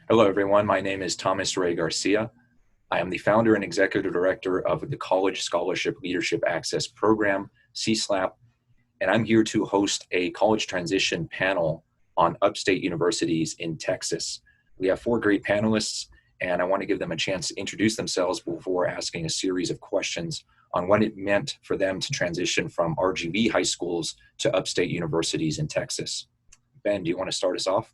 Hello, everyone. My name is Thomas Ray Garcia. I am the founder and executive director of the College Scholarship Leadership Access Program, CSLAP, and I'm here to host a college transition panel on upstate universities in Texas. We have four great panelists, and I want to give them a chance to introduce themselves before asking a series of questions on what it meant for them to transition from RGV high schools to upstate universities in Texas. Ben, do you want to start us off?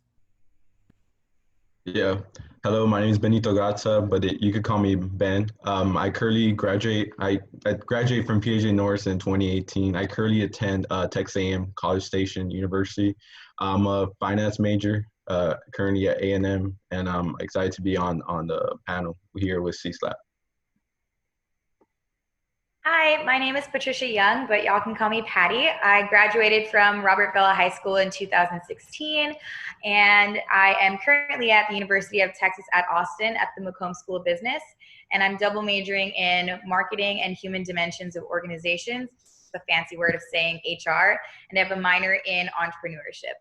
Yeah. Hello, my name is Benito Gazza, but you could call me Ben. I currently graduate. I graduated from PJ Norris in 2018. I currently attend Texas A&M College Station University. I'm a finance major, currently at A&M, and I'm excited to be on the panel here with CSLAP. Hi, my name is Patricia Young, but y'all can call me Patty. I graduated from Robert Vela High School in 2016, and I am currently at the University of Texas at Austin at the McCombs School of Business, and I'm double majoring in marketing and human dimensions of organizations, the fancy word of saying HR, and I have a minor in entrepreneurship.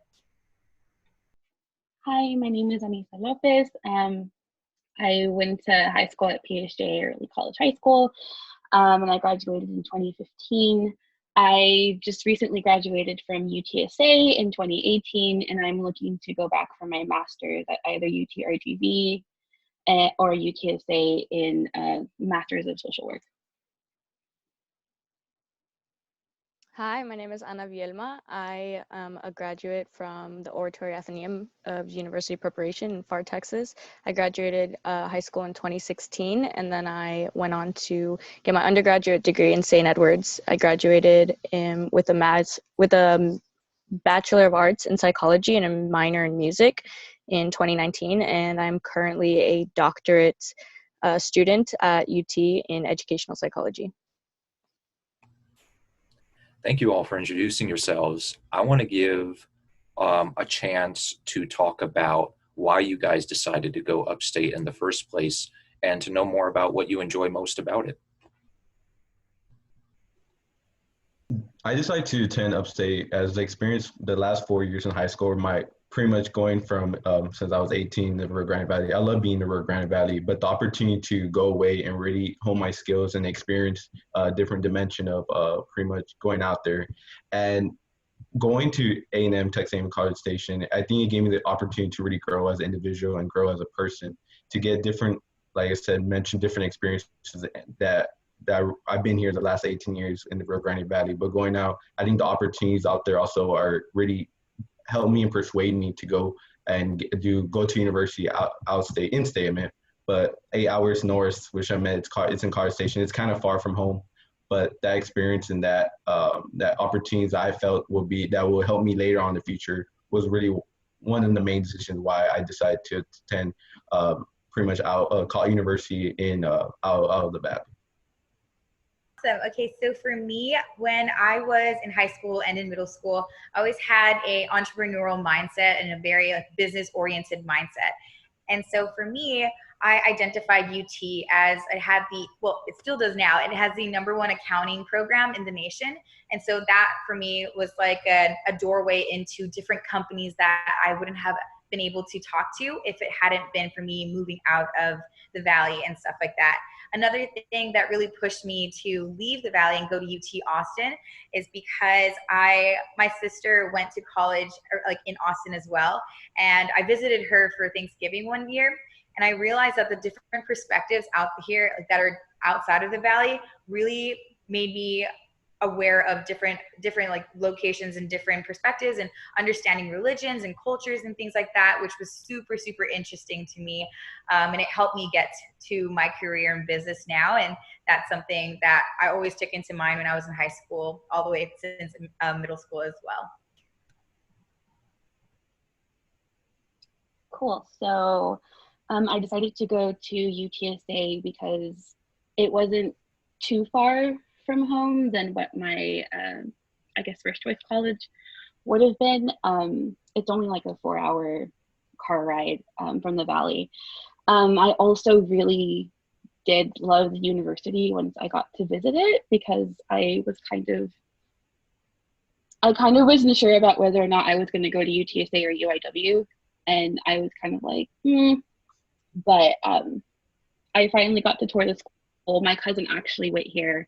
Hi, my name is Anissa Lopez. I went to high school at PHJ, Early College High School. And I graduated in 2015. I just recently graduated from UTSA in 2018, and I'm looking to go back for my master's at either UTRGV or UTSA in Master's of Social Work. Hi, my name is Ana Vielma. I am a graduate from the Oratory Athenaeum of University of Preparation in Pharr, Texas. I graduated high school in 2016, and then I went on to get my undergraduate degree in St. Edward's. I graduated with a Bachelor of Arts in Psychology and a minor in music in 2019, and I'm currently a doctorate student at UT in educational psychology. Thank you all for introducing yourselves. I want to give a chance to talk about why you guys decided to go upstate in the first place and to know more about what you enjoy most about it. I decided to attend upstate as the experience the last 4 years in high school were pretty much going from since I was 18 the Rio Grande Valley. I love being in the Rio Grande Valley, but the opportunity to go away and really hone my skills and experience a different dimension of pretty much going out there and going to A&M Texas A&M College Station. I think it gave me the opportunity to really grow as an individual and grow as a person, to get different, like I said, mention different experiences that I've been here the last 18 years in the Rio Grande Valley, but going out, I think the opportunities out there also are really help me and persuade me to go and go to university in state, I mean, but 8 hours north, which I meant it's in College Station. It's kind of far from home, but that experience and that opportunities I felt that will help me later on in the future was really one of the main decisions why I decided to attend pretty much college university out of the valley. Awesome. Okay, so for me, when I was in high school and in middle school, I always had a entrepreneurial mindset and a very business-oriented mindset. And so for me, I identified UT as it had it still does now, it has the #1 accounting program in the nation. And so that for me was like a doorway into different companies that I wouldn't have been able to talk to if it hadn't been for me moving out of the valley and stuff like that. Another thing that really pushed me to leave the valley and go to UT Austin is because my sister went to college in Austin as well, and I visited her for Thanksgiving one year, and I realized that the different perspectives out here that are outside of the valley really made me aware of different locations and different perspectives and understanding religions and cultures and things like that, which was super, super interesting to me. And it helped me get to my career in business now. And that's something that I always took into mind when I was in high school, all the way since middle school as well. Cool. So I decided to go to UTSA because it wasn't too far from home than what my first choice college would have been. It's only like a 4-hour car ride from the valley. I also really did love the university once I got to visit it, because I kind of wasn't sure about whether or not I was going to go to UTSA or UIW, and I was kind of like, But I finally got to tour the school. My cousin actually went here,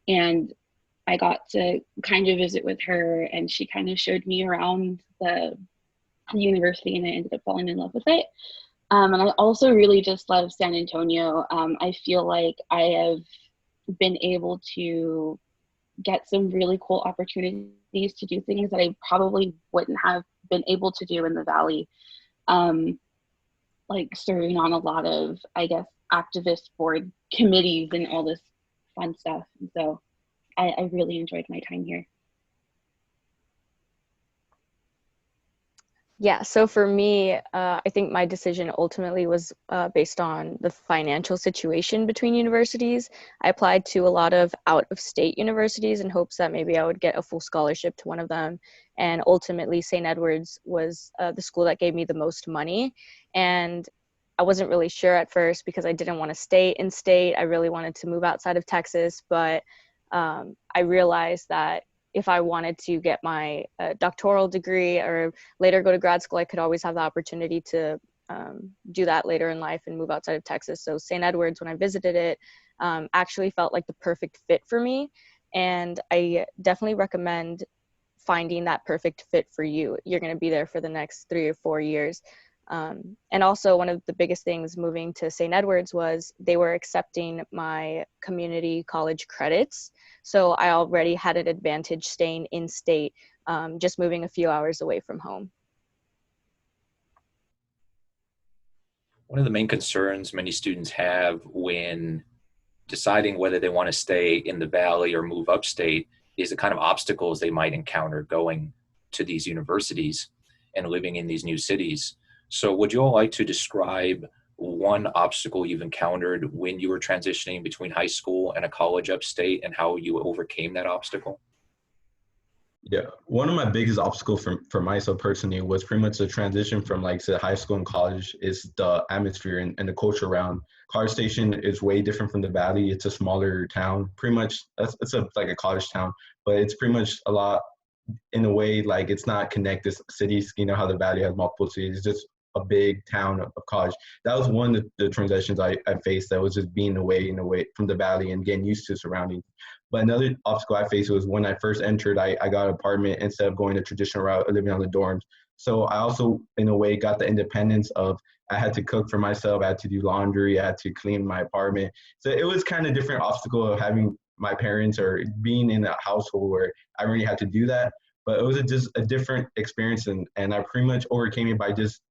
and I got to kind of visit with her, and she kind of showed me around the university, and I ended up falling in love with it. And I also really just love San Antonio. I feel like I have been able to get some really cool opportunities to do things that I probably wouldn't have been able to do in the Valley. Like serving on a lot of, I guess, activist board committees and all this fun stuff. And so I really enjoyed my time here. Yeah, so for me, I think my decision ultimately was based on the financial situation between universities. I applied to a lot of out-of-state universities in hopes that maybe I would get a full scholarship to one of them. And ultimately, St. Edward's was the school that gave me the most money. And I wasn't really sure at first because I didn't want to stay in state. I really wanted to move outside of Texas, but I realized that if I wanted to get my doctoral degree or later go to grad school, I could always have the opportunity to do that later in life and move outside of Texas. So St. Edward's, when I visited it, actually felt like the perfect fit for me. And I definitely recommend finding that perfect fit for you. You're going to be there for the next 3 or 4 years. And also one of the biggest things moving to St. Edward's was they were accepting my community college credits. So I already had an advantage staying in state, just moving a few hours away from home. One of the main concerns many students have when deciding whether they want to stay in the Valley or move upstate is the kind of obstacles they might encounter going to these universities and living in these new cities. So would you all like to describe one obstacle you've encountered when you were transitioning between high school and a college upstate and how you overcame that obstacle? Yeah, one of my biggest obstacles for myself personally was pretty much the transition from like say high school and college is the atmosphere and the culture around. College Station is way different from the Valley. It's a smaller town, pretty much. Like a college town, but it's pretty much a lot in a way like it's not connected cities. You know how the Valley has multiple cities. It's just a big town of college. That was one of the transitions I faced. That was just being away from the Valley and getting used to surroundings. But another obstacle I faced was when I first entered, I got an apartment instead of going the traditional route of living on the dorms. So I also, in a way, got the independence of I had to cook for myself, I had to do laundry, I had to clean my apartment. So it was kind of different obstacle of having my parents or being in a household where I really had to do that. But it was just a different experience, and I pretty much overcame it by just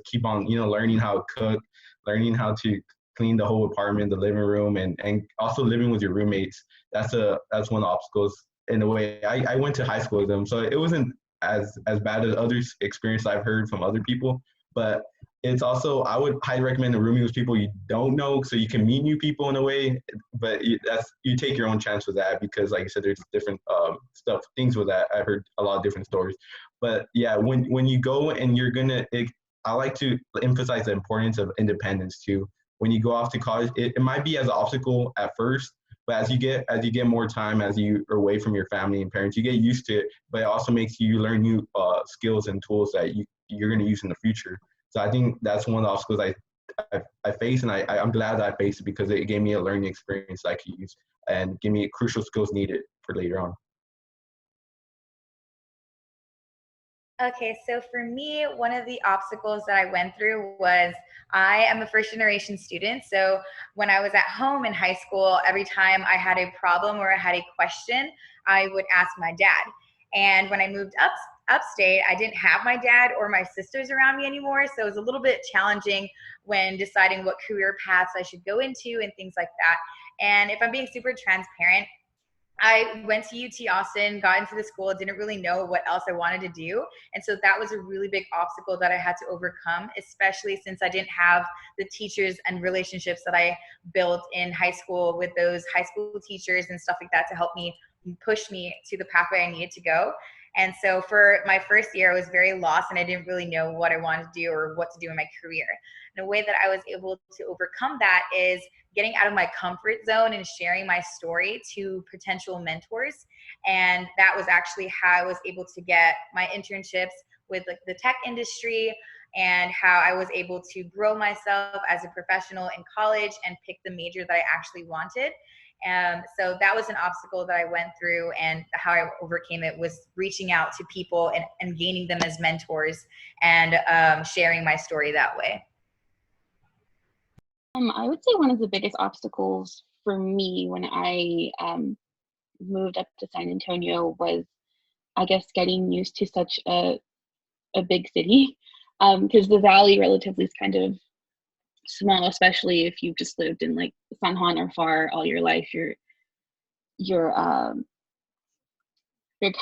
keep on, learning how to cook, learning how to clean the whole apartment, the living room, and also living with your roommates. That's one of the obstacles in a way. I went to high school with them, so it wasn't as bad as other experience I've heard from other people. But it's also, I would highly recommend a rooming with people you don't know, so you can meet new people in a way. But you take your own chance with that because, like I said, there's different things with that. I heard a lot of different stories. But yeah, when you go and I like to emphasize the importance of independence too. When you go off to college, it might be as an obstacle at first, but as you get more time, as you are away from your family and parents, you get used to it. But it also makes you learn new skills and tools that you're going to use in the future. So I think that's one of the obstacles I face, and I'm glad that I faced it because it gave me a learning experience I could use and give me crucial skills needed for later on. Okay, so for me, one of the obstacles that I went through was I am a first generation student. So when I was at home in high school, every time I had a problem or I had a question, I would ask my dad. And when I moved upstate, I didn't have my dad or my sisters around me anymore. So it was a little bit challenging when deciding what career paths I should go into and things like that. And if I'm being super transparent, I went to UT Austin, got into the school, didn't really know what else I wanted to do. And so that was a really big obstacle that I had to overcome, especially since I didn't have the teachers and relationships that I built in high school with those high school teachers and stuff like that to help me push me to the pathway I needed to go. And so for my first year, I was very lost and I didn't really know what I wanted to do or what to do in my career. And a way that I was able to overcome that is getting out of my comfort zone and sharing my story to potential mentors. And that was actually how I was able to get my internships with like the tech industry and how I was able to grow myself as a professional in college and pick the major that I actually wanted. So that was an obstacle that I went through, and how I overcame it was reaching out to people and gaining them as mentors, and sharing my story that way. I would say one of the biggest obstacles for me when I moved up to San Antonio was, I guess, getting used to such a big city, because the valley relatively is kind of small, especially if you've just lived in like San Juan or Far all your life. You're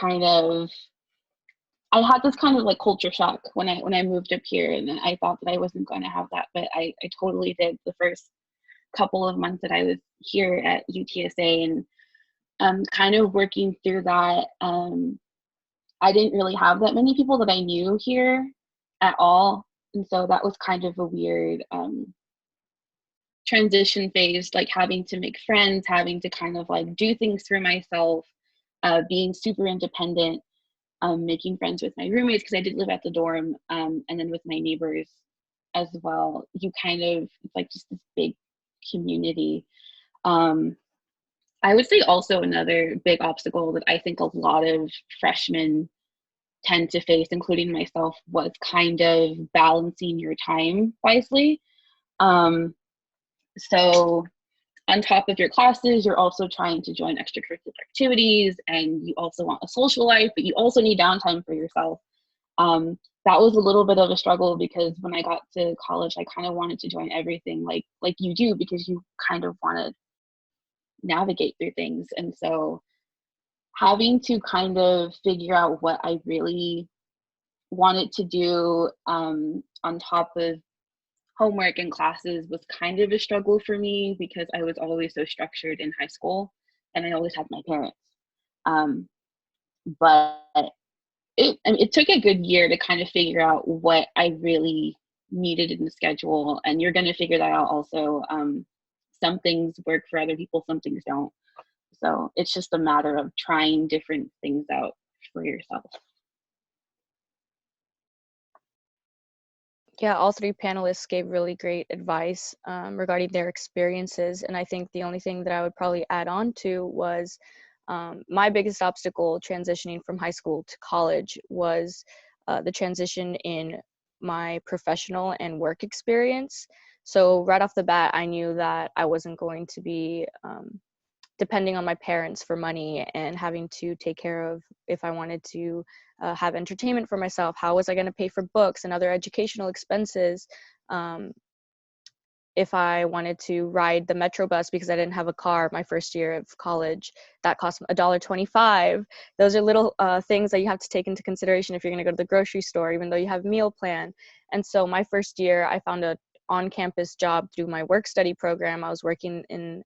kind of, I had this kind of like culture shock when I moved up here, and I thought that I wasn't going to have that, but I totally did the first couple of months that I was here at UTSA, and kind of working through that. I didn't really have that many people that I knew here at all, and so that was kind of a weird transition phase, like having to make friends, having to kind of like do things for myself, being super independent, making friends with my roommates, because I did live at the dorm, and then with my neighbors as well. You kind of, it's like just this big community. I would say also another big obstacle that I think a lot of freshmen tend to face, including myself, was kind of balancing your time wisely. So on top of your classes, you're also trying to join extracurricular activities, and you also want a social life, but you also need downtime for yourself. That was a little bit of a struggle, because when I got to college, I kind of wanted to join everything like you do, because you kind of want to navigate through things. And so having to kind of figure out what I really wanted to do on top of homework and classes was kind of a struggle for me, because I was always so structured in high school, and I always had my parents. But it took a good year to kind of figure out what I really needed in the schedule, and you're going to figure that out also. Some things work for other people, some things don't. So it's just a matter of trying different things out for yourself. Yeah, all three panelists gave really great advice regarding their experiences. And I think the only thing that I would probably add on to was my biggest obstacle transitioning from high school to college was the transition in my professional and work experience. So right off the bat, I knew that I wasn't going to be depending on my parents for money and having to take care of, if I wanted to have entertainment for myself, how was I going to pay for books and other educational expenses? If I wanted to ride the Metro bus because I didn't have a car my first year of college, that cost $1.25. Those are little things that you have to take into consideration if you're going to go to the grocery store, even though you have a meal plan. And so my first year, I found a on-campus job through my work-study program. I was working in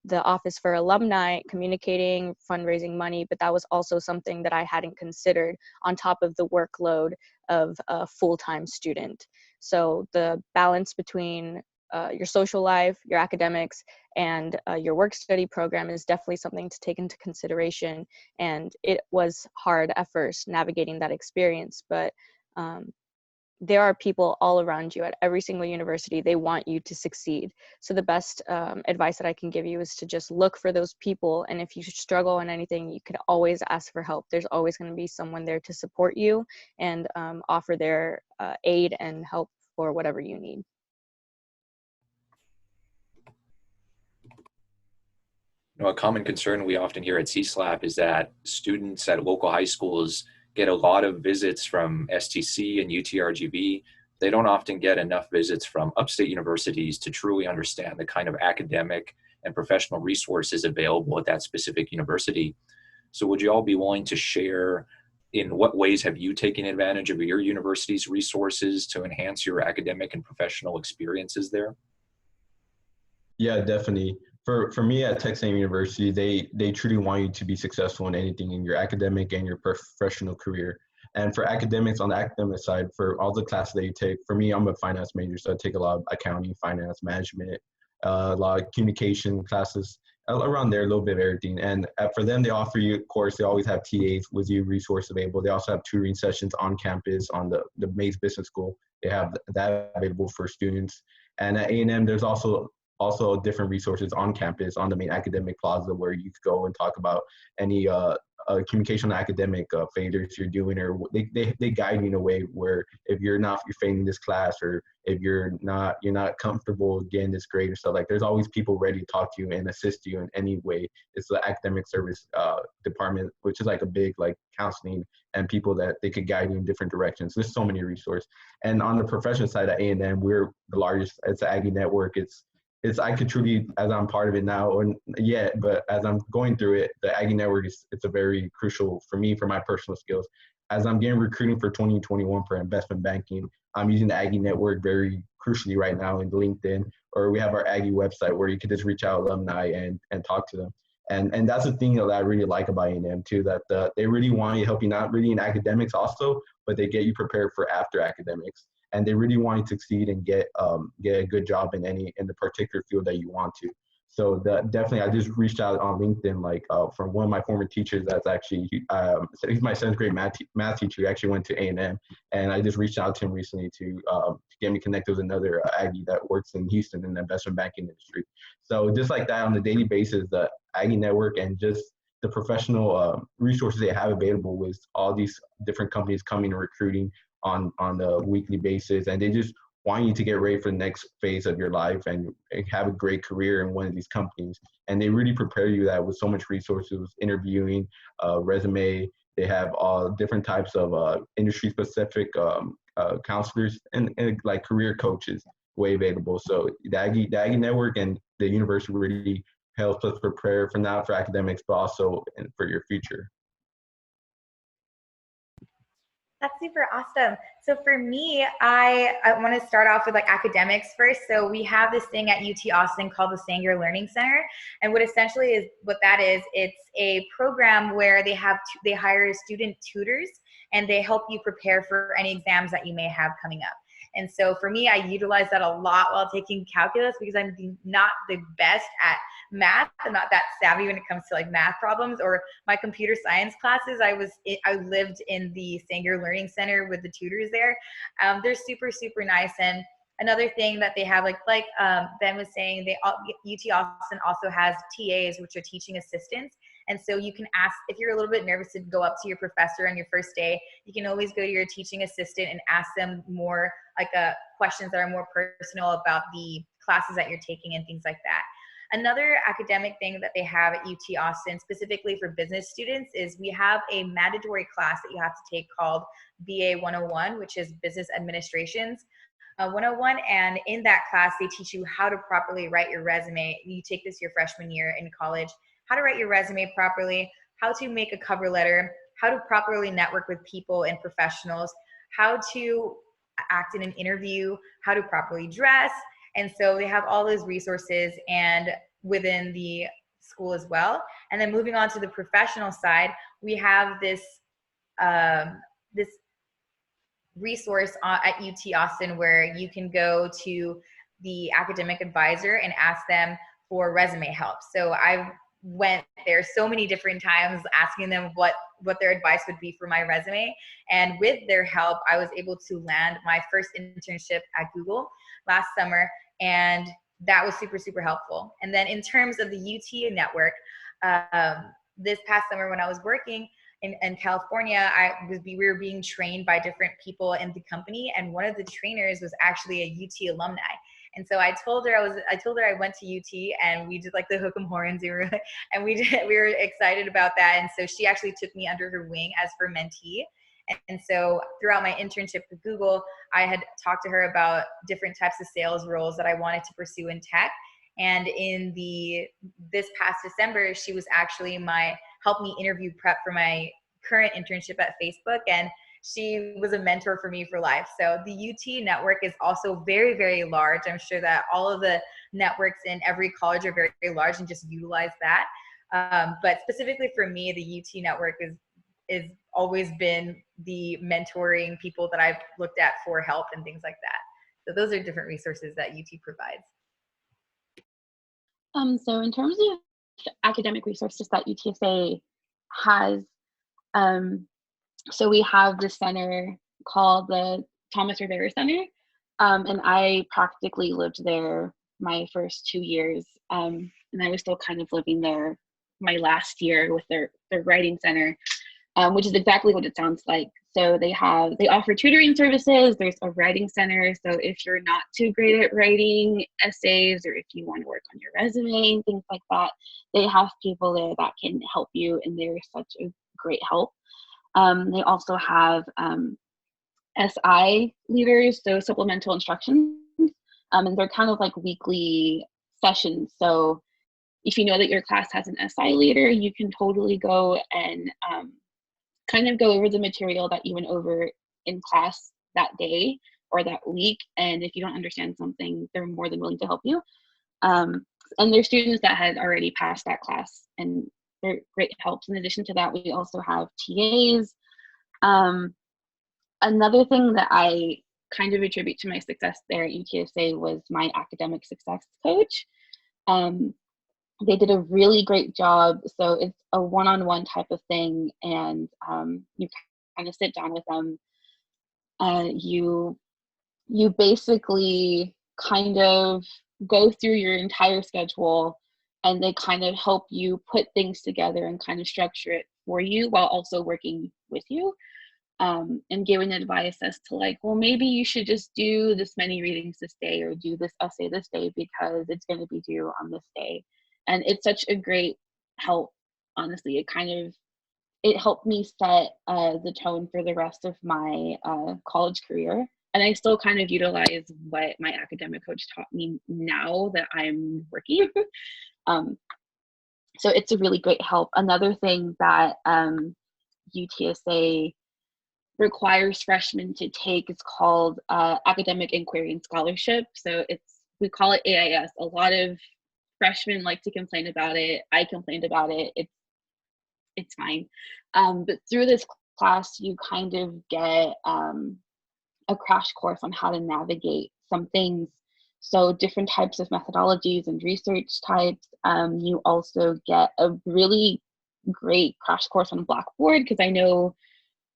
the office for alumni, communicating, fundraising money, but that was also something that I hadn't considered on top of the workload of a full-time student. So the balance between your social life, your academics, and your work-study program is definitely something to take into consideration. And it was hard at first navigating that experience, but there are people all around you at every single university. They want you to succeed. So the best advice that I can give you is to just look for those people. And if you struggle on anything, you can always ask for help. There's always going to be someone there to support you and offer their aid and help for whatever you need. A common concern we often hear at CSLAP is that students at local high schools get a lot of visits from STC and UTRGV. They don't often get enough visits from upstate universities to truly understand the kind of academic and professional resources available at that specific university. So would you all be willing to share in what ways have you taken advantage of your university's resources to enhance your academic and professional experiences there? Yeah, definitely. For me at Texas A&M University, they truly want you to be successful in anything in your academic and your professional career. And for academics, on the academic side, for all the classes that you take, for me, I'm a finance major, so I take a lot of accounting, finance, management, a lot of communication classes, around there, a little bit of everything. And for them, they offer you, of course, they always have TAs with you, resource available. They also have tutoring sessions on campus on the Mays Business School. They have that available for students. And at A&M, there's also different resources on campus on the main academic plaza where you could go and talk about any communication academic failures you're doing, or they guide you in a way where if you're failing this class, or if you're not comfortable getting this grade or stuff, like there's always people ready to talk to you and assist you in any way. It's the academic service department, which is like a big like counseling and people that they could guide you in different directions. There's so many resources. And on the professional side at A&M, we're the largest. It's the Aggie network. It's I could truly, as I'm part of it now, or yet, but as I'm going through it, the Aggie network it's a very crucial for me, for my personal skills. As I'm getting recruiting for 2021 for investment banking, I'm using the Aggie network very crucially right now in LinkedIn, or we have our Aggie website where you can just reach out alumni and talk to them. And that's the thing that I really like about A&M too, that they really want to help you, not really in academics also, but they get you prepared for after academics. And they really want you to succeed and get a good job in the particular field that you want to. So definitely, I just reached out on LinkedIn, like from one of my former teachers that's actually, he's my 7th grade math teacher. He actually went to A&M, and I just reached out to him recently to get me connected with another Aggie that works in Houston in the investment banking industry. So just like that, on a daily basis, the Aggie network and just the professional resources they have available with all these different companies coming and recruiting on a weekly basis, and they just want you to get ready for the next phase of your life and have a great career in one of these companies. And they really prepare you that with so much resources, interviewing, resume. They have all different types of industry specific counselors and like career coaches way available. So the Aggie network and the university really helps us prepare for not for academics, but also for your future. That's super awesome. So for me, I want to start off with like academics first. So we have this thing at UT Austin called the Sanger Learning Center. And what essentially is what that is, it's a program where they hire student tutors and they help you prepare for any exams that you may have coming up. And so for me, I utilize that a lot while taking calculus because I'm not the best at math. I'm not that savvy when it comes to like math problems or my computer science classes. I lived in the Sanger Learning Center with the tutors there. They're super, super nice. And another thing that they have, like Ben was saying, UT Austin also has TAs, which are teaching assistants. And so you can ask, if you're a little bit nervous to go up to your professor on your first day, you can always go to your teaching assistant and ask them more like questions that are more personal about the classes that you're taking and things like that. Another academic thing that they have at UT Austin, specifically for business students, is we have a mandatory class that you have to take called BA 101, which is Business Administrations 101. And in that class, they teach you how to properly write your resume. You take this your freshman year in college, how to write your resume properly, how to make a cover letter, how to properly network with people and professionals, how to act in an interview, how to properly dress. And so they have all those resources and within the school as well. And then moving on to the professional side, we have this resource at UT Austin where you can go to the academic advisor and ask them for resume help. So I've went there so many different times asking them what their advice would be for my resume. And with their help, I was able to land my first internship at Google last summer. And that was super, super helpful. And then in terms of the UT network, this past summer when I was working in California, we were being trained by different people in the company. And one of the trainers was actually a UT alumni. And so I told her I went to UT and we did like the hook 'em horns. We were excited about that. And so she actually took me under her wing as her mentee. And so throughout my internship with Google, I had talked to her about different types of sales roles that I wanted to pursue in tech. And this past December, she was actually helped me interview prep for my current internship at Facebook. And she was a mentor for me for life. So the UT network is also very, very large. I'm sure that all of the networks in every college are very, very large and just utilize that. But specifically for me, the UT network is always been the mentoring people that I've looked at for help and things like that. So those are different resources that UT provides. So in terms of academic resources that UTSA has, so we have the center called the Thomas Rivera Center, And I practically lived there my first 2 years. And I was still kind of living there my last year with their writing center, which is exactly what it sounds like. So they offer tutoring services. There's a writing center. So if you're not too great at writing essays, or if you want to work on your resume and things like that, they have people there that can help you, and they're such a great help. They also have SI leaders, so supplemental instructions, and they're kind of like weekly sessions. So if you know that your class has an SI leader, you can totally go and kind of go over the material that you went over in class that day or that week. And if you don't understand something, they're more than willing to help you. And there's students that had already passed that class, and they're great helps. In addition to that, we also have TAs. Another thing that I kind of attribute to my success there at UTSA was my academic success coach. They did a really great job. So it's a one-on-one type of thing, and you kind of sit down with them. You basically kind of go through your entire schedule, and they kind of help you put things together and kind of structure it for you while also working with you, and giving advice as to like, well, maybe you should just do this many readings this day, or do this essay this day because it's going to be due on this day. And it's such a great help. Honestly, it helped me set the tone for the rest of my college career. And I still kind of utilize what my academic coach taught me now that I'm working. So it's a really great help. Another thing that UTSA requires freshmen to take is called Academic Inquiry and Scholarship. So we call it AIS. A lot of freshmen like to complain about it. I complained about it. It's fine. But through this class, you kind of get a crash course on how to navigate some things. So different types of methodologies and research types. You also get a really great crash course on Blackboard, because I know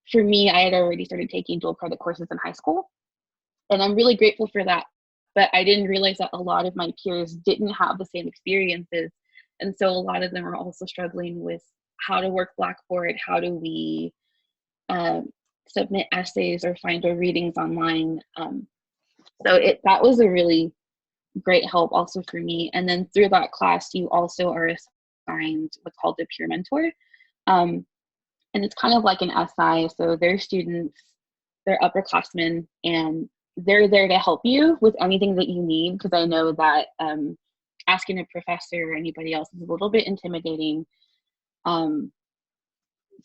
for me, I had already started taking dual credit courses in high school, and I'm really grateful for that. But I didn't realize that a lot of my peers didn't have the same experiences. And so a lot of them are also struggling with how to work Blackboard, how do we submit essays or find our readings online. So that was a really great help also for me. And then through that class, you also are assigned what's called a peer mentor. And it's kind of like an SI. So they're students, they're upperclassmen, and they're there to help you with anything that you need. Because I know that asking a professor or anybody else is a little bit intimidating.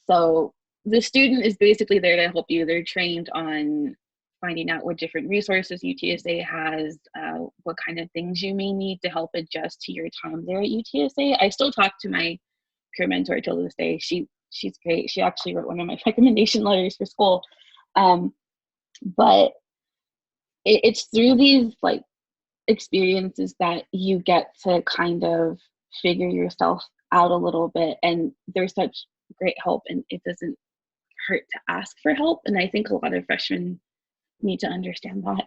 So the student is basically there to help you. They're trained on finding out what different resources UTSA has, what kind of things you may need to help adjust to your time there at UTSA. I still talk to my peer mentor till this day. She's great. She actually wrote one of my recommendation letters for school. But it's through these like experiences that you get to kind of figure yourself out a little bit, and there's such great help, and it doesn't hurt to ask for help. And I think a lot of freshmen need to understand that.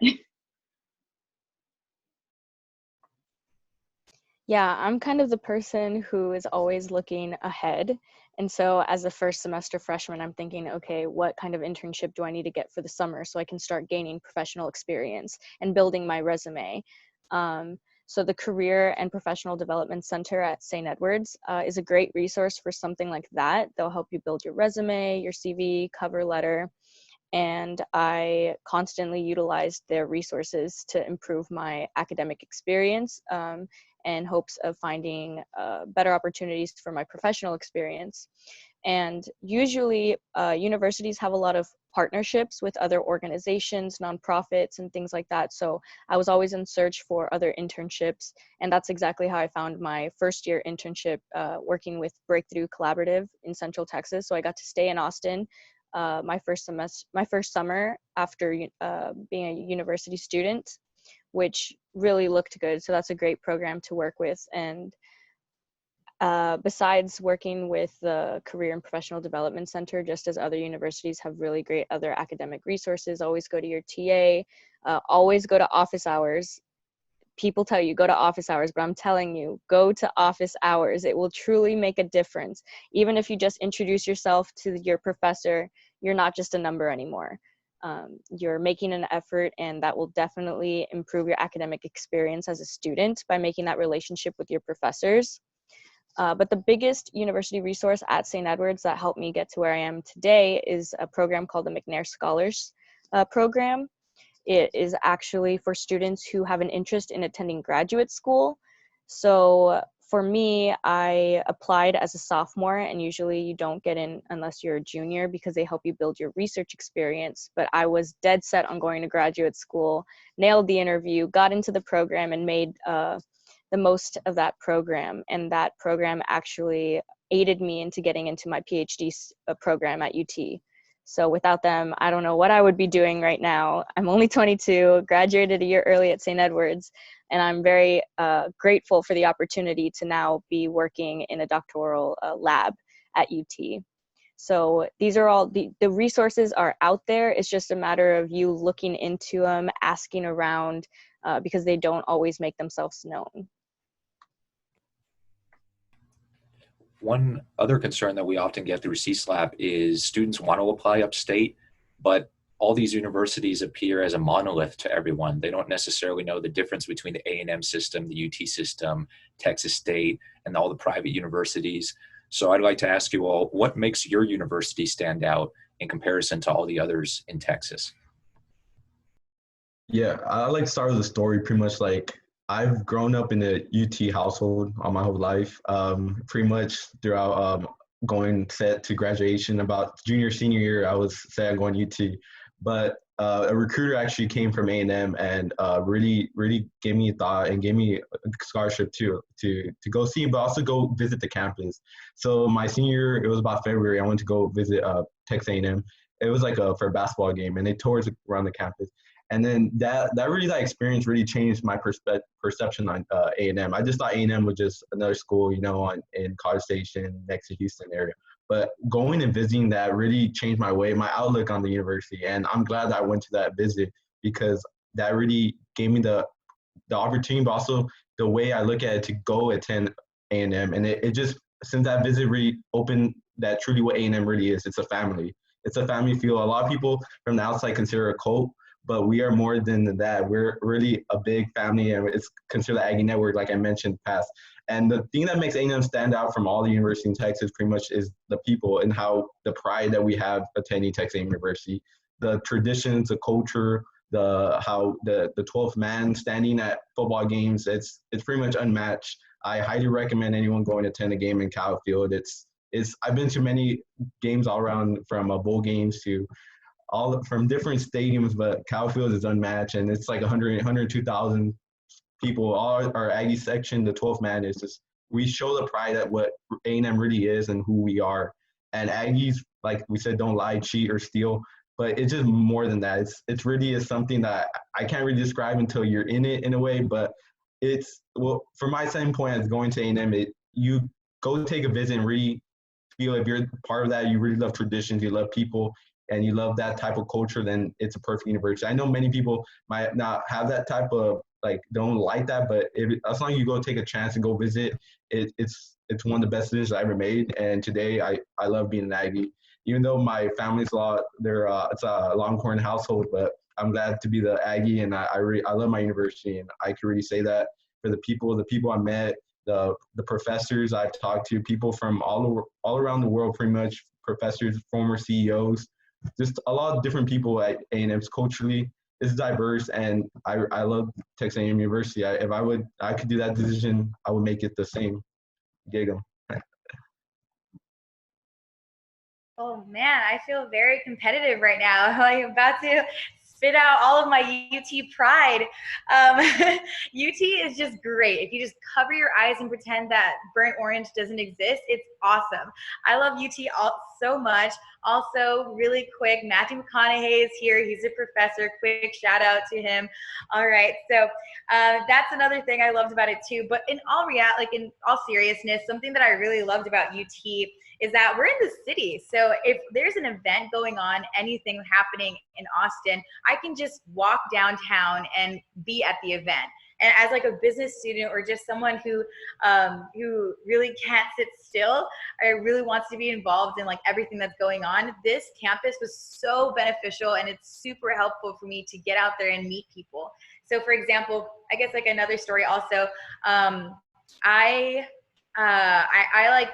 Yeah, I'm kind of the person who is always looking ahead. And so as a first semester freshman, I'm thinking, okay, what kind of internship do I need to get for the summer so I can start gaining professional experience and building my resume? So the Career and Professional Development Center at St. Edward's is a great resource for something like that. They'll help you build your resume, your CV, cover letter. And I constantly utilized their resources to improve my academic experience in hopes of finding better opportunities for my professional experience. And usually universities have a lot of partnerships with other organizations, nonprofits, and things like that. So I was always in search for other internships, and that's exactly how I found my first year internship working with Breakthrough Collaborative in Central Texas. So I got to stay in Austin my first summer after being a university student, which really looked good. So that's a great program to work with. And Besides working with the Career and Professional Development Center, just as other universities have really great other academic resources, always go to your TA, always go to office hours. People tell you go to office hours, but I'm telling you, go to office hours. It will truly make a difference. Even if you just introduce yourself to your professor, you're not just a number anymore. You're making an effort, and that will definitely improve your academic experience as a student by making that relationship with your professors. But the biggest university resource at St. Edward's that helped me get to where I am today is a program called the McNair Scholars Program. It is actually for students who have an interest in attending graduate school. So for me, I applied as a sophomore, and usually you don't get in unless you're a junior because they help you build your research experience. But I was dead set on going to graduate school, nailed the interview, got into the program, and made the most of that program. And that program actually aided me into getting into my PhD program at UT. So without them, I don't know what I would be doing right now. I'm only 22, graduated a year early at St. Edward's, and I'm very grateful for the opportunity to now be working in a doctoral lab at UT. So these are all, the resources are out there. It's just a matter of you looking into them, asking around, because they don't always make themselves known. One other concern that we often get through CSLAP is students want to apply upstate, but all these universities appear as a monolith to everyone. They don't necessarily know the difference between the A&M system, the UT system, Texas State, and all the private universities. So I'd like to ask you all, what makes your university stand out in comparison to all the others in Texas? Yeah, I like to start with a story. Pretty much like I've grown up in a UT household all my whole life. Pretty much throughout going set to graduation, about junior senior year, I was set on going UT. But a recruiter actually came from A&M and really gave me a thought and gave me a scholarship to go see, but also go visit the campus. So my senior year, it was about February. I went to go visit Texas A&M. It was like for a basketball game, and they toured around the campus. And then that experience really changed my perception on A&M. I just thought A&M was just another school, in College Station next to Houston area. But going and visiting that really changed my outlook on the university. And I'm glad that I went to that visit because that really gave me the opportunity, but also the way I look at it to go attend A&M. And it just, since that visit really opened that truly what A&M really is. It's a family. It's a family feel. A lot of people from the outside consider it a cult, but we are more than that. We're really a big family, and it's considered the Aggie Network, like I mentioned past. And the thing that makes A&M stand out from all the universities in Texas pretty much is the people and how the pride that we have attending Texas University, the traditions, the culture, how the 12th man standing at football games, it's pretty much unmatched. I highly recommend anyone going to attend a game in Cal Field. I've been to many games all around, from bowl games to all from different stadiums, but Cal Field is unmatched, and it's like 102,000 people. All our Aggie section, the 12th man, is just, we show the pride at what A&M really is and who we are. And Aggies, like we said, don't lie, cheat, or steal, but it's just more than that. It's really is something that I can't really describe until you're in it in a way, but from my standpoint as going to A&M, you go take a visit and really feel if you're part of that, you really love traditions, you love people, and you love that type of culture, then it's a perfect university. I know many people might not have that type of, don't like that, but as long as you go take a chance and go visit, it's one of the best decisions I ever made. And today I love being an Aggie. Even though my family's it's a Longhorn household, but I'm glad to be the Aggie, and I love my university, and I can really say that for the people I met, the professors I've talked to, people from all around the world, pretty much, professors, former CEOs, just a lot of different people at A&M's. Culturally, it's diverse, and I love Texas A&M University. If I could do that decision, I would make it the same. Gig 'em. Oh man, I feel very competitive right now. Like, I'm about to spit out all of my UT pride. UT is just great. If you just cover your eyes and pretend that burnt orange doesn't exist, it's awesome. I love UT so much. Also, really quick, Matthew McConaughey is here. He's a professor. Quick shout out to him. All right, so that's another thing I loved about it too. But in all seriousness, something that I really loved about UT is that we're in the city. So if there's an event going on, anything happening in Austin, I can just walk downtown and be at the event. And as like a business student or just someone who really can't sit still or really wants to be involved in like everything that's going on, this campus was so beneficial, and it's super helpful for me to get out there and meet people. So for example, I guess like another story also, I like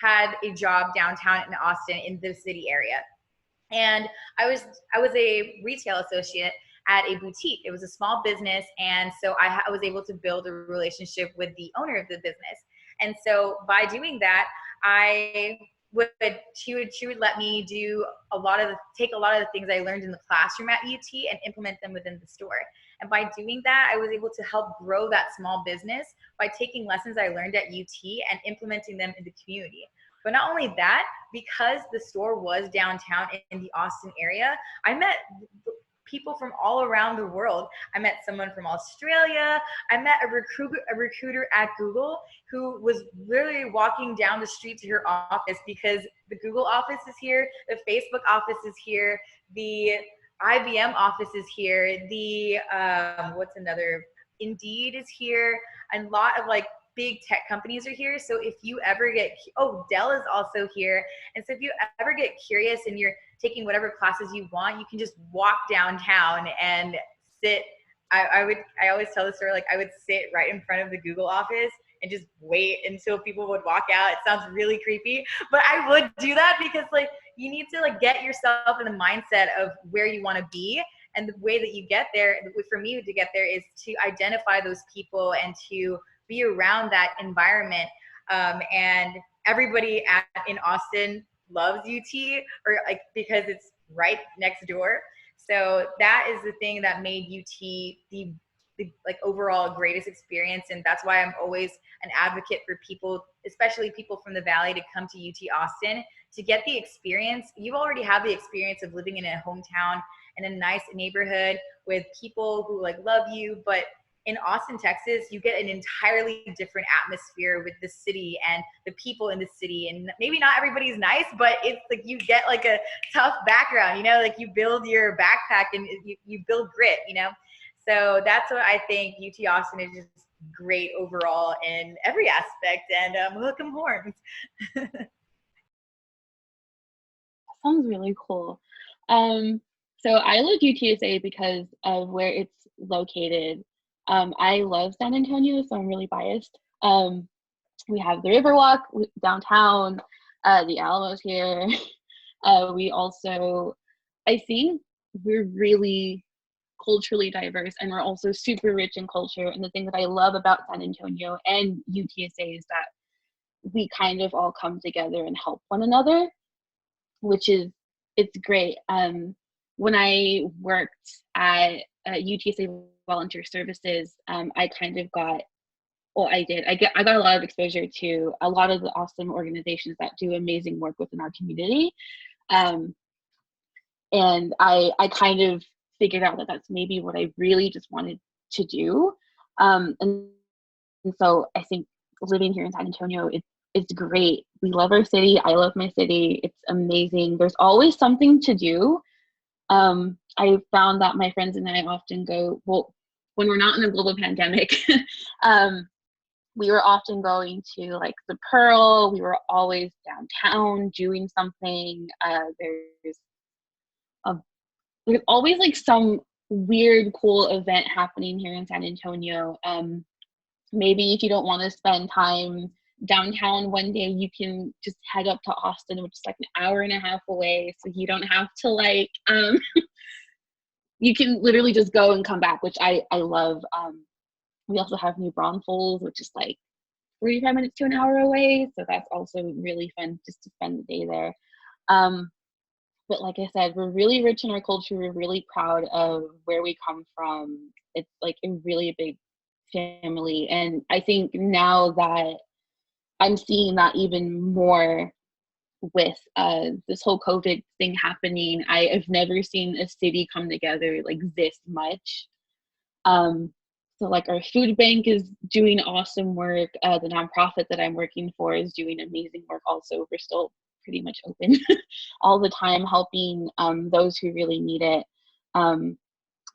had a job downtown in Austin in the city area. And I was a retail associate at a boutique. It was a small business. And so I was able to build a relationship with the owner of the business. And so by doing that, she would let me do take a lot of the things I learned in the classroom at UT and implement them within the store. And by doing that, I was able to help grow that small business by taking lessons I learned at UT and implementing them in the community. But not only that, because the store was downtown in the Austin area, I met people from all around the world. I met someone from Australia. I met a recruiter at Google who was literally walking down the street to her office because the Google office is here, the Facebook office is here, the IBM office is here, the Indeed is here, and a lot of like big tech companies are here. So if you ever Dell is also here. And so if you ever get curious and you're taking whatever classes you want, you can just walk downtown and sit. I always tell the story, like I would sit right in front of the Google office and just wait until people would walk out. It sounds really creepy, but I would do that because like you need to like get yourself in the mindset of where you want to be. And the way that you get there, for me to get there, is to identify those people and to be around that environment. And everybody in Austin loves UT, or like because it's right next door. So that is the thing that made UT the like overall greatest experience. And that's why I'm always an advocate for people, especially people from the Valley, to come to UT Austin to get the experience. You already have the experience of living in a hometown in a nice neighborhood with people who like love you, but in Austin, Texas, you get an entirely different atmosphere with the city and the people in the city. And maybe not everybody's nice, but it's like you get like a tough background, you know, like you build your backpack and you build grit, you know? So that's what I think UT Austin is just great overall in every aspect. And hook 'em horns. Sounds really cool. So I love UTSA because of where it's located. I love San Antonio, so I'm really biased. We have the Riverwalk downtown, the Alamo's here. We also, I think we're really culturally diverse, and we're also super rich in culture. And the thing that I love about San Antonio and UTSA is that we kind of all come together and help one another, it's great. When I worked at UTSA Volunteer Services, I kind of got, I got a lot of exposure to a lot of the awesome organizations that do amazing work within our community. And I kind of figured out that that's maybe what I really just wanted to do. And so I think living here in San Antonio, it's great. We love our city. I love my city. It's amazing. There's always something to do. I found that my friends and I often go, well, when we're not in a global pandemic, we were often going to like the Pearl. We were always downtown doing something. There's always like some weird, cool event happening here in San Antonio. Maybe if you don't want to spend time downtown one day, you can just head up to Austin, which is like an hour and a half away. So you don't have to like, you can literally just go and come back, which I love. We also have New Braunfels, which is like 45 minutes to an hour away. So that's also really fun just to spend the day there. but like I said, we're really rich in our culture. We're really proud of where we come from. It's like a really big family. And I think now that I'm seeing that even more with this whole COVID thing happening, I have never seen a city come together like this much. So like our food bank is doing awesome work. The nonprofit that I'm working for is doing amazing work also. We're still pretty much open all the time, helping those who really need it.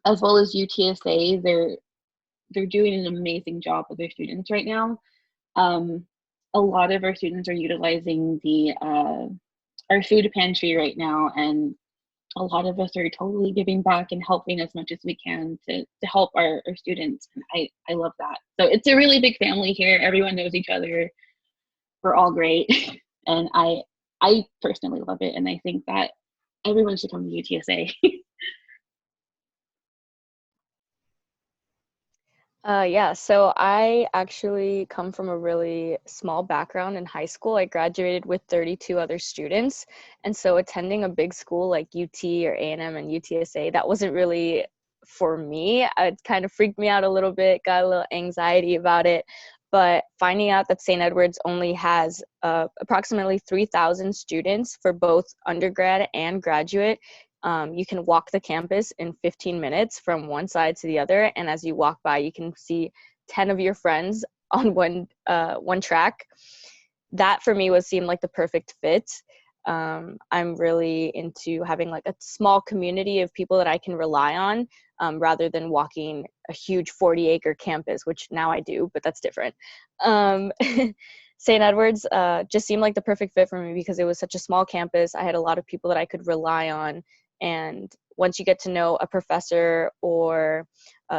As well as UTSA, they're doing an amazing job with their students right now. A lot of our students are utilizing the our food pantry right now, and a lot of us are totally giving back and helping as much as we can to help our students. And I love that. So it's a really big family here. Everyone knows each other. We're all great. And I personally love it. And I think that everyone should come to UTSA. Yeah, so I actually come from a really small background in high school. I graduated with 32 other students. And so attending a big school like UT or A&M and UTSA, that wasn't really for me. It kind of freaked me out a little bit, got a little anxiety about it. But finding out that St. Edward's only has approximately 3,000 students for both undergrad and graduate, you can walk the campus in 15 minutes from one side to the other, and as you walk by, you can see 10 of your friends on one track. That for me seemed like the perfect fit. I'm really into having like a small community of people that I can rely on, rather than walking a huge 40-acre campus, which now I do, but that's different. St. Edward's just seemed like the perfect fit for me because it was such a small campus. I had a lot of people that I could rely on. And once you get to know a professor or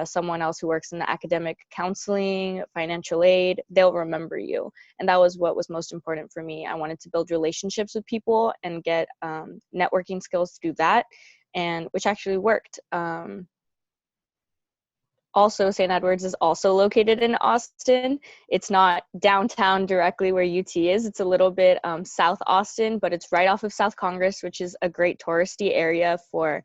someone else who works in the academic counseling, financial aid, they'll remember you. And that was what was most important for me. I wanted to build relationships with people and get networking skills to do that, and which actually worked. Also, St. Edward's is also located in Austin. It's not downtown directly where UT is. It's a little bit South Austin, but it's right off of South Congress, which is a great touristy area for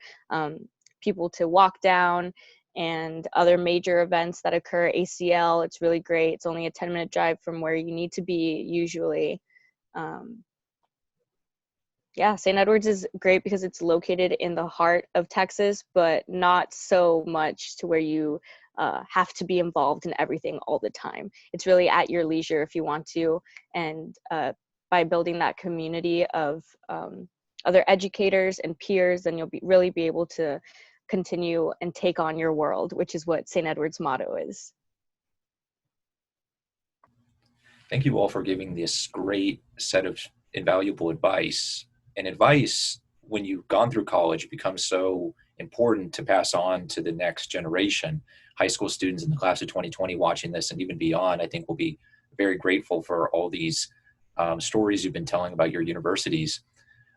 people to walk down, and other major events that occur. ACL, it's really great. It's only a 10-minute drive from where you need to be usually. Yeah, St. Edward's is great because it's located in the heart of Texas, but not so much to where you have to be involved in everything all the time. It's really at your leisure if you want to, and by building that community of other educators and peers, then you'll really be able to continue and take on your world, which is what St. Edward's motto is. Thank you all for giving this great set of invaluable advice. And advice, when you've gone through college, becomes so important to pass on to the next generation. High school students in the class of 2020 watching this and even beyond, I think will be very grateful for all these stories you've been telling about your universities.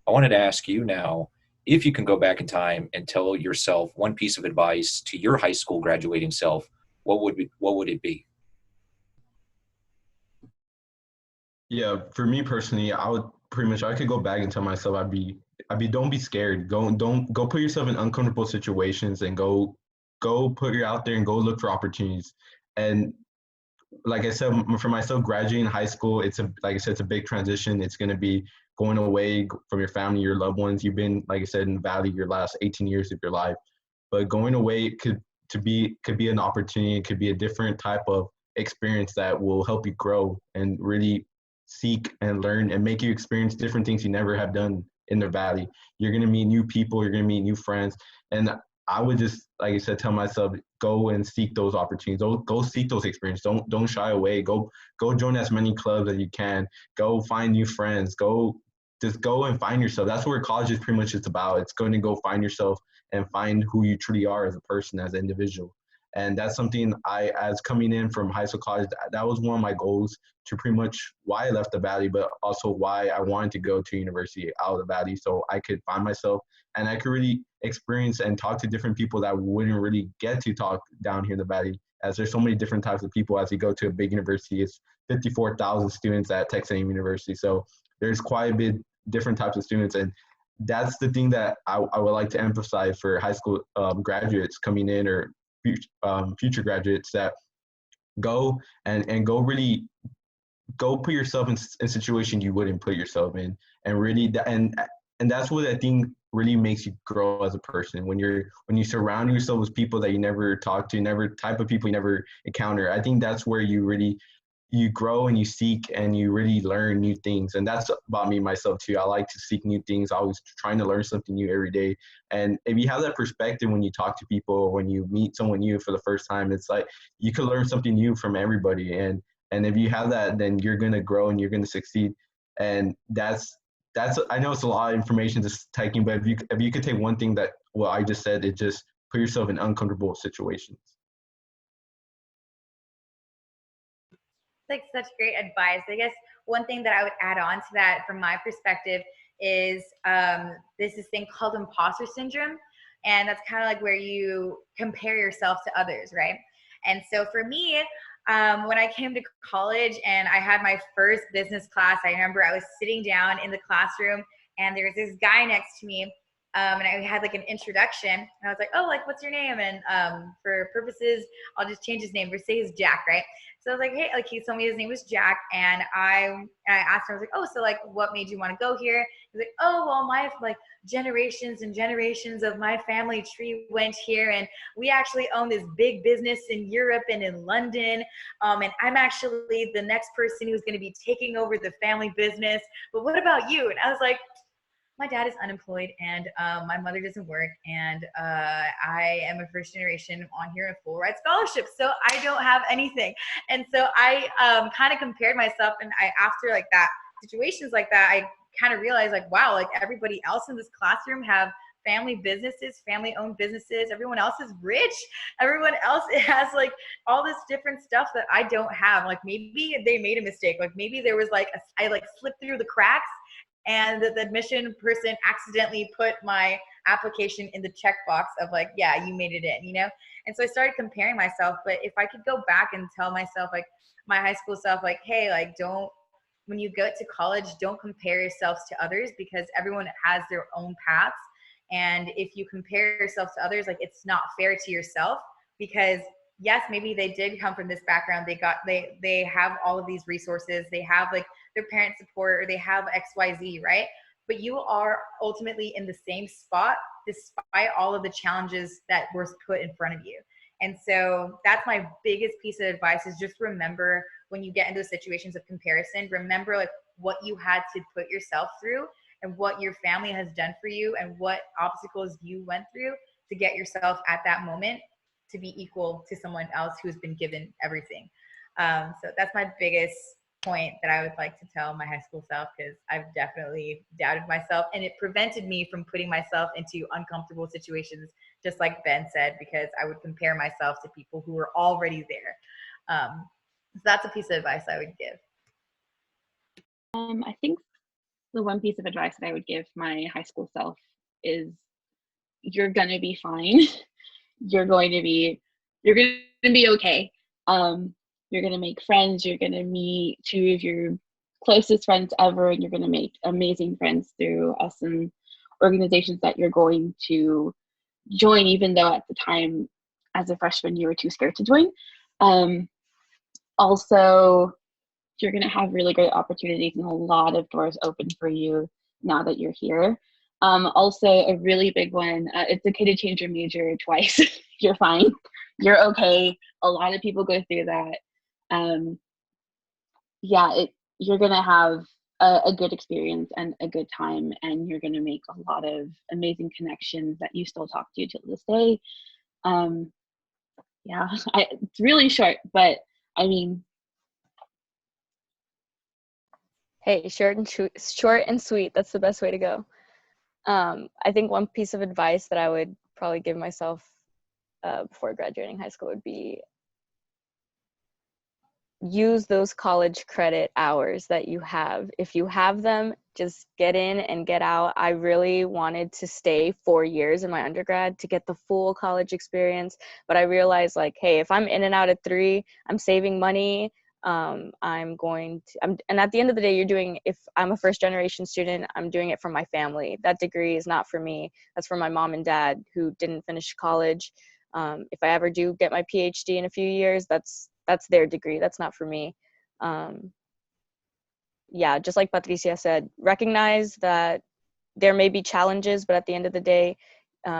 I wanted to ask you now, if you can go back in time and tell yourself one piece of advice to your high school graduating self, what would it be? Yeah, for me personally, I could go back and tell myself don't be scared. Go put yourself in uncomfortable situations and go put your out there and go look for opportunities. And like I said, for myself, graduating high school, like I said, it's a big transition. It's going to be going away from your family, your loved ones. You've been, like I said, in the Valley your last 18 years of your life, but going away could be an opportunity. It could be a different type of experience that will help you grow and really seek and learn and make you experience different things you never have done in the Valley. You're going to meet new people. You're going to meet new friends. And I would just, like I said, tell myself, go and seek those opportunities. Go seek those experiences. Don't shy away. Go join as many clubs as you can. Go find new friends. Just go and find yourself. That's what college is pretty much just about. It's going to go find yourself and find who you truly are as a person, as an individual. And that's something as coming in from high school, college, that was one of my goals to pretty much why I left the Valley, but also why I wanted to go to university out of the Valley so I could find myself and I could really experience and talk to different people that wouldn't really get to talk down here in the Valley, as there's so many different types of people as you go to a big university. It's 54,000 students at Texas A&M University. So there's quite a bit different types of students, and that's the thing that I would like to emphasize for high school graduates coming in, or future graduates, that go and go really go put yourself in a situation you wouldn't put yourself in, and really and that's what I think really makes you grow as a person, when you surround yourself with people that you never talk to, never type of people you never encounter. I think that's where you grow and you seek and you really learn new things. And that's about me, myself too. I like to seek new things, always trying to learn something new every day. And if you have that perspective when you talk to people, or when you meet someone new for the first time, it's like you can learn something new from everybody. And if you have that, then you're going to grow and you're going to succeed. And that's I know it's a lot of information just taking, but if you could take one thing that what I just said, it just put yourself in uncomfortable situations. Like such great advice. I guess one thing that I would add on to that from my perspective is there's this thing called imposter syndrome. And that's kind of like where you compare yourself to others, right? And so for me, when I came to college and I had my first business class, I remember I was sitting down in the classroom and there was this guy next to me. And I had like an introduction, and I was like, oh, like, what's your name? And for purposes, I'll just change his name. We'll say he's Jack, right? So I was like, hey, like, he told me his name was Jack. And I asked him, I was like, oh, so like, what made you want to go here? He's like, oh, well, my like generations and generations of my family tree went here. And we actually own this big business in Europe and in London. And I'm actually the next person who's going to be taking over the family business. But what about you? And I was like, my dad is unemployed, and my mother doesn't work, and I am a first generation on here in full ride scholarship, so I don't have anything. And so I kind of compared myself, and after like that, situations like that, I kind of realized like, wow, like everybody else in this classroom have family businesses, family owned businesses. Everyone else is rich. Everyone else has like all this different stuff that I don't have. Like maybe they made a mistake. Like maybe there was like, I like slipped through the cracks, and the admission person accidentally put my application in the checkbox of like, yeah, you made it in, you know? And so I started comparing myself. But if I could go back and tell myself, like my high school self, like, hey, like when you go to college, don't compare yourselves to others, because everyone has their own paths. And if you compare yourself to others, like it's not fair to yourself, because yes, maybe they did come from this background. They have all of these resources. They have like their parent support, or they have XYZ, right? But you are ultimately in the same spot despite all of the challenges that were put in front of you. And so that's my biggest piece of advice, is just remember when you get into situations of comparison, remember like what you had to put yourself through, and what your family has done for you, and what obstacles you went through to get yourself at that moment to be equal to someone else who's been given everything. So that's my biggest point that I would like to tell my high school self, because I've definitely doubted myself, and it prevented me from putting myself into uncomfortable situations, just like Ben said, because I would compare myself to people who were already there. So that's a piece of advice I would give. I think the one piece of advice that I would give my high school self is, you're gonna be fine. You're going to be okay. You're going to make friends. You're going to meet two of your closest friends ever, and you're going to make amazing friends through awesome organizations that you're going to join, even though at the time as a freshman you were too scared to join. Also, you're going to have really great opportunities and a lot of doors open for you now that you're here. Also, a really big one, it's okay to change your major twice. You're fine. You're okay. A lot of people go through that. You're going to have a good experience and a good time, and you're going to make a lot of amazing connections that you still talk to this day. It's really short, but I mean, Hey, short and sweet. That's the best way to go. I think one piece of advice that I would probably give myself before graduating high school would be, use those college credit hours that you have. If you have them, just get in and get out. I really wanted to stay 4 years in my undergrad to get the full college experience, but I realized like, hey, if I'm in and out at 3, I'm saving money. And at the end of the day, if I'm a first generation student, I'm doing it for my family. That degree is not for me. That's for my mom and dad who didn't finish college. If I ever do get my PhD in a few years, that's their degree. That's not for me. Yeah, just like Patricia said, recognize that there may be challenges, but at the end of the day,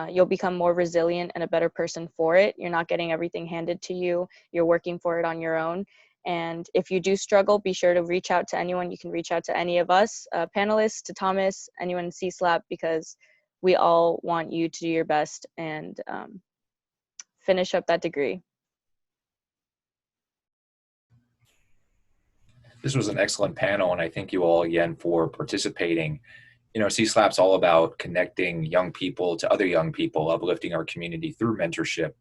you'll become more resilient and a better person for it. You're not getting everything handed to you. You're working for it on your own. And if you do struggle, be sure to reach out to anyone. You can reach out to any of us, panelists, to Thomas, anyone in CSLAP, because we all want you to do your best and finish up that degree. This was an excellent panel, and I thank you all again for participating. You know, CSLAP's all about connecting young people to other young people, uplifting our community through mentorship.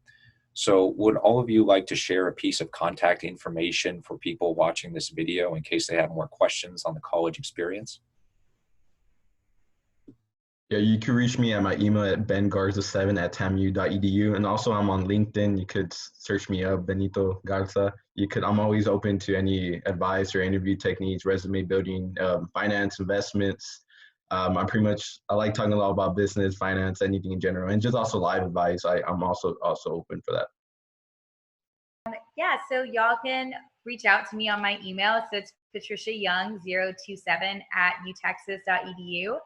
So would all of you like to share a piece of contact information for people watching this video in case they have more questions on the college experience? Yeah, you can reach me at my email at bengarza7@tamu.edu. And also I'm on LinkedIn. You could search me up, Benito Garza. I'm always open to any advice or interview techniques, resume building, finance, investments. I like talking a lot about business, finance, anything in general, and just also live advice. I'm also open for that. Yeah, so y'all can reach out to me on my email. So it's patriciayoung027@utexas.edu.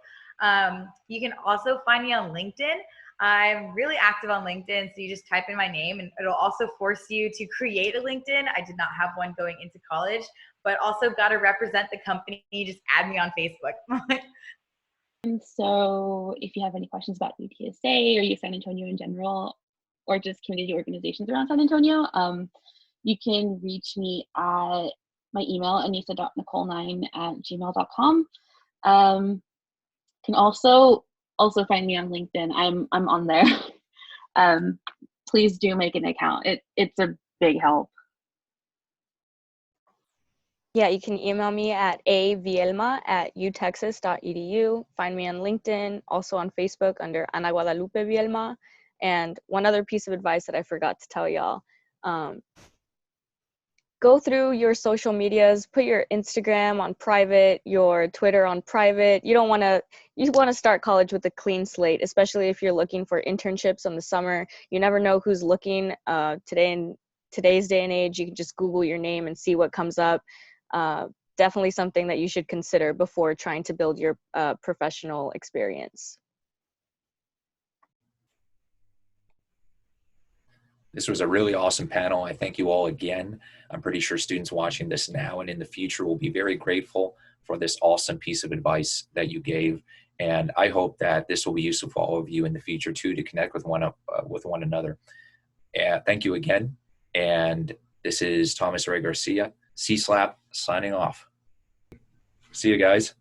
You can also find me on LinkedIn. I'm really active on LinkedIn, so you just type in my name and it'll also force you to create a LinkedIn. I did not have one going into college, but also got to represent the company. Just add me on Facebook. And so if you have any questions about UTSA or U San Antonio in general, or just community organizations around San Antonio, you can reach me at my email, anissa.nicole9@gmail.com. Can also find me on LinkedIn. I'm on there. Please do make an account. It's a big help. Yeah, you can email me at avielma@utexas.edu. Find me on LinkedIn, also on Facebook under Ana Guadalupe Vielma. And one other piece of advice that I forgot to tell y'all. Go through your social medias, put your Instagram on private, your Twitter on private. You want to start college with a clean slate, especially if you're looking for internships in the summer. You never know who's looking. Today in today's day and age, you can just Google your name and see what comes up. Definitely something that you should consider before trying to build your professional experience. This was a really awesome panel. I thank you all again. I'm pretty sure students watching this now and in the future will be very grateful for this awesome piece of advice that you gave. And I hope that this will be useful for all of you in the future too, to connect with one another. Thank you again. And this is Thomas Ray Garcia, CSLAP, signing off. See you guys.